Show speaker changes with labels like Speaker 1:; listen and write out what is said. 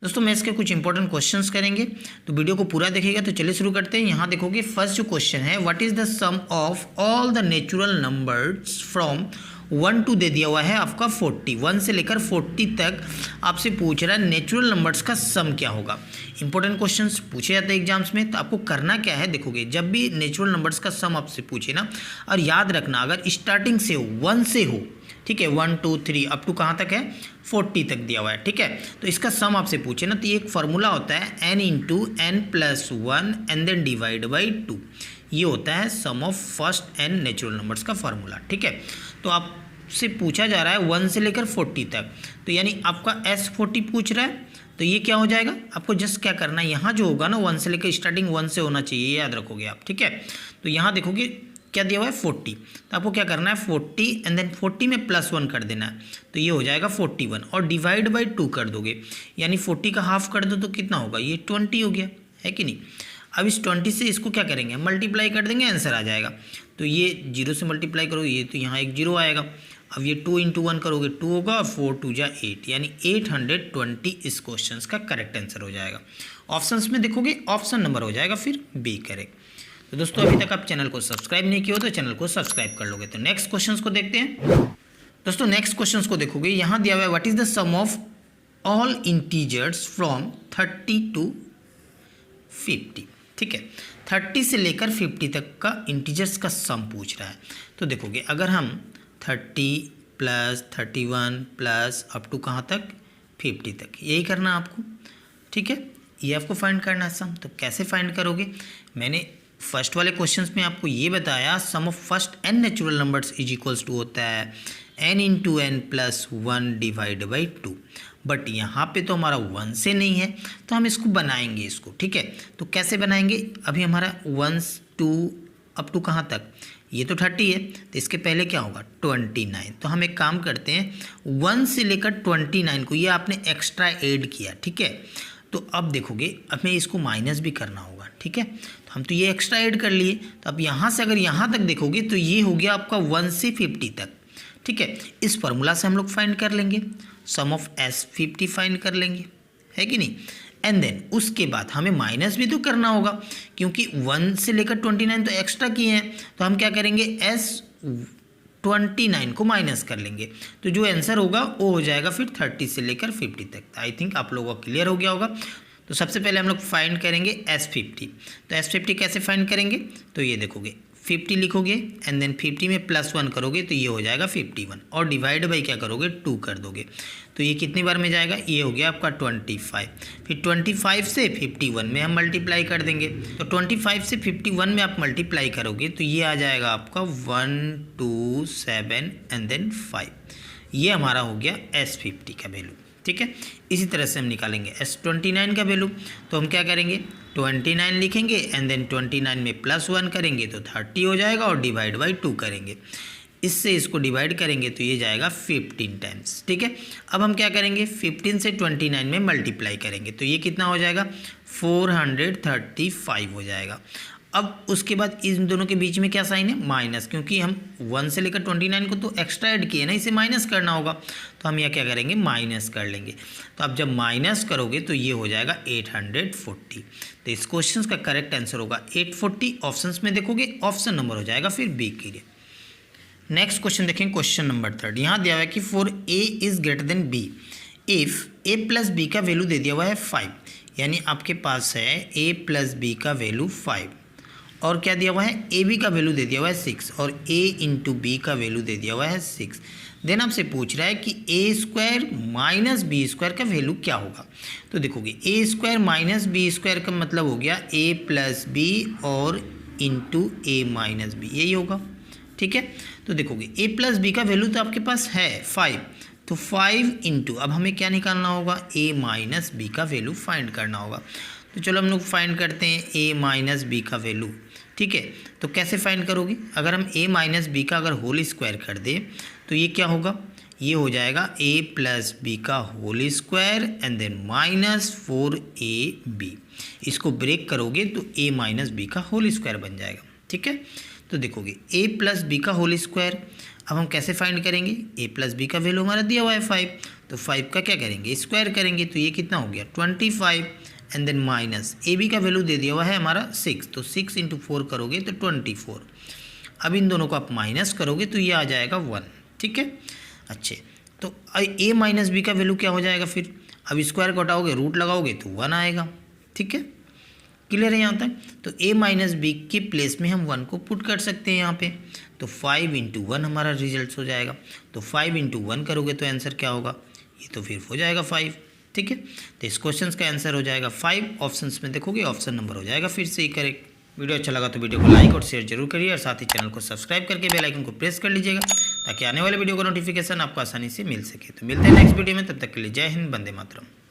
Speaker 1: दोस्तों मैं इसके कुछ इंपॉर्टेंट क्वेश्चंस करेंगे, तो वीडियो को पूरा देखिएगा। तो चलिए शुरू करते हैं। यहाँ देखोगे फर्स्ट जो क्वेश्चन है, what is the sum of all the natural numbers from 1 to दे दिया हुआ है आपका 40, 1 से लेकर 40 तक आपसे पूछ रहा है नेचुरल नंबर्स का सम क्या होगा। इंपॉर्टेंट क्वेश्चंस पूछे जाते हैं एग्जाम्स में। तो आपको करना क्या है, देखोगे जब भी नेचुरल नंबर्स का सम आपसे पूछे ना, और याद रखना अगर स्टार्टिंग से हो 1 से हो, ठीक है, 1 2 3 अप टू कहाँ तक है 40 तक दिया हुआ है, ठीक है। तो इसका सम आपसे पूछे ना, तो ये एक फार्मूला होता है n into n plus 1 and then divide by 2। ये होता है sum of first n natural numbers का फार्मूला, ठीक है। तो आपसे पूछा जा रहा है 1 से लेकर 40 तक, तो यानी आपका S40 पूछ रहा है, तो ये क्या हो जाएगा, आपको जस्ट क्या करना है, यहाँ जो होगा ना 1 से लेकर स्टार्टिंग 1 से होना चाहिए, ये याद रखोगे आप, ठीक है। तो यहाँ देखोगे क्या दिया हुआ है 40, तो आपको क्या करना है 40 एंड देन 40 में प्लस 1 कर देना है, तो ये हो जाएगा 41 और डिवाइड बाई 2 कर दोगे, यानी 40 का हाफ कर दो तो कितना होगा, ये 20 हो गया, है कि नहीं। अब इस 20 से इसको क्या करेंगे, मल्टीप्लाई कर देंगे, आंसर आ जाएगा। तो ये 0 से मल्टीप्लाई करोगे, ये तो यहाँ एक 0 आएगा। अब ये 2 इंटू 1 करोगे 2 होगा और 4 2 जा 8, यानी 820 इस क्वेश्चन का करेक्ट आंसर हो जाएगा। ऑप्शंस में देखोगे ऑप्शन नंबर हो जाएगा फिर बी करेक्ट। तो दोस्तों अभी तक आप चैनल को सब्सक्राइब नहीं किया हो तो चैनल को सब्सक्राइब कर लोगे। तो नेक्स्ट क्वेश्चंस को देखते हैं। दोस्तों नेक्स्ट क्वेश्चंस को देखोगे, यहाँ दिया हुआ है what is the sum of all integers from 30 to 50, ठीक है। 30 से लेकर 50 तक का इंटीजर्स का सम पूछ रहा है। तो देखोगे अगर हम 30 प्लस 31 प्लस अप टू कहाँ तक 50 तक, यही करना आपको, ठीक है। ये आपको फाइंड करना है सम। तो कैसे फाइंड करोगे, मैंने फर्स्ट वाले क्वेश्चंस में आपको ये बताया sum of first n natural numbers is equals to होता है n into n plus 1 divide by 2। But यहाँ पे तो हमारा 1 से नहीं है, तो हम इसको बनाएंगे इसको, ठीक है। तो कैसे बनाएंगे, अभी हमारा 1 2 अप टू कहाँ तक, ये तो 30 है, तो इसके पहले क्या होगा 29। तो हम एक काम करते हैं 1 से लेकर 29 को ये आपने एक्स्ट्रा ऐड किया, ठीक है। तो अब देखोगे अब हमें इसको माइनस भी करना होगा, ठीक है। तो हम तो ये एक्स्ट्रा ऐड कर लिए, तो अब यहाँ से अगर यहाँ तक देखोगे तो ये हो गया आपका 1 से 50 तक, ठीक है। इस फार्मूला से हम लोग फाइंड कर लेंगे, सम ऑफ S50 फाइंड कर लेंगे, है कि नहीं। एंड देन उसके बाद हमें माइनस भी तो करना होगा, क्योंकि 1 से लेकर 29 तो एक्स्ट्रा किए हैं, तो हम क्या करेंगे S29 को माइनस कर लेंगे, तो जो आंसर होगा वो हो जाएगा फिर 30 से लेकर 50 तक। आई थिंक आप लोगों को क्लियर हो गया होगा। तो सबसे पहले हम लोग फाइंड करेंगे S50। तो S50 कैसे फाइंड करेंगे, तो ये देखोगे 50 लिखोगे एंड देन 50 में प्लस 1 करोगे तो ये हो जाएगा 51 और डिवाइड बाई क्या करोगे 2 कर दोगे, तो ये कितनी बार में जाएगा, ये हो गया आपका 25। फिर 25 से 51 में हम मल्टीप्लाई कर देंगे, तो 25 से 51 में आप मल्टीप्लाई करोगे तो ये आ जाएगा आपका 1 2 7 एंड देन 5। ये हमारा हो गया S50 का वैल्यू, ठीक है। इसी तरह से हम निकालेंगे S29 का वैल्यू। तो हम क्या करेंगे 29 लिखेंगे एंड देन 29 में प्लस 1 करेंगे तो 30 हो जाएगा और डिवाइड बाई 2 करेंगे, इससे इसको डिवाइड करेंगे तो ये जाएगा 15 टाइम्स, ठीक है। अब हम क्या करेंगे 15 से 29 में मल्टीप्लाई करेंगे तो ये कितना हो जाएगा 435 हो जाएगा। अब उसके बाद इन दोनों के बीच में क्या साइन है, माइनस, क्योंकि हम 1 से लेकर 29 को तो एक्स्ट्रा ऐड किए ना, इसे माइनस करना होगा, तो हम यह क्या करेंगे माइनस कर लेंगे। तो अब जब माइनस करोगे तो ये हो जाएगा 840। तो इस क्वेश्चन का करेक्ट आंसर होगा 840। ऑप्शंस में देखोगे ऑप्शन नंबर हो जाएगा फिर बी के लिए। नेक्स्ट क्वेश्चन देखें, क्वेश्चन नंबर 3। यहाँ दिया हुआ है कि for A is greater than B if A plus B का वैल्यू दे दिया हुआ है 5, यानी आपके पास है ए प्लस बी का वैल्यू 5 और क्या दिया हुआ है ए बी का वैल्यू दे दिया हुआ है 6 और ए इंटू बी का वैल्यू दे दिया हुआ है 6। देन आपसे पूछ रहा है कि ए स्क्वायर माइनस बी स्क्वायर का वैल्यू क्या होगा। तो देखोगे ए स्क्वायर माइनस बी स्क्वायर का मतलब हो गया ए प्लस बी और इंटू ए माइनस बी, यही होगा, ठीक है। तो देखोगे ए प्लस बी का वैल्यू तो आपके पास है 5, तो 5 इंटू अब हमें क्या निकालना होगा ए माइनस बी का वैल्यू फाइंड करना होगा। तो चलो हम लोग फाइंड करते हैं ए माइनस बी का वैल्यू, ठीक है। तो कैसे फाइंड करोगे, अगर हम ए माइनस बी का अगर होल स्क्वायर कर दें तो ये क्या होगा, ये हो जाएगा ए प्लस बी का whole square and then minus 4ab। इसको ब्रेक करोगे तो ए माइनस बी का होल स्क्वायर बन जाएगा, ठीक है। तो देखोगे a प्लस बी का होल स्क्वायर, अब हम कैसे फाइंड करेंगे, a प्लस बी का वैल्यू हमारा दिया हुआ है 5, तो 5 का क्या करेंगे, स्क्वायर करेंगे, तो ये कितना हो गया 25 and then minus A B का वैल्यू दे दिया हुआ है हमारा 6, तो 6 इंटू 4 करोगे तो 24। अब इन दोनों को आप माइनस करोगे तो ये आ जाएगा 1, ठीक है। अच्छे, तो ए माइनस बी का वैल्यू क्या हो जाएगा फिर, अब स्क्वायर को हटाओगे रूट लगाओगे तो 1 आएगा, ठीक है। क्लियर है यहाँ तक। तो a माइनस बी के प्लेस में हम 1 को पुट कर सकते हैं यहाँ पे, तो 5 इंटू 1 हमारा रिजल्ट हो जाएगा। तो 5 इंटू 1 करोगे तो आंसर क्या होगा, ये तो फिर हो जाएगा 5, ठीक है। तो इस क्वेश्चन का आंसर हो जाएगा 5। ऑप्शंस में देखोगे ऑप्शन नंबर हो जाएगा फिर से ही करेक्ट। वीडियो अच्छा लगा तो वीडियो को लाइक और शेयर जरूर करिए और साथ ही चैनल को सब्सक्राइब करके बेल आइकन को प्रेस कर लीजिएगा ताकि आने वाले वीडियो का नोटिफिकेशन आपको आसानी से मिल सके। तो मिलते हैं नेक्स्ट वीडियो में, तब तक के लिए जय हिंद, वंदे मातरम।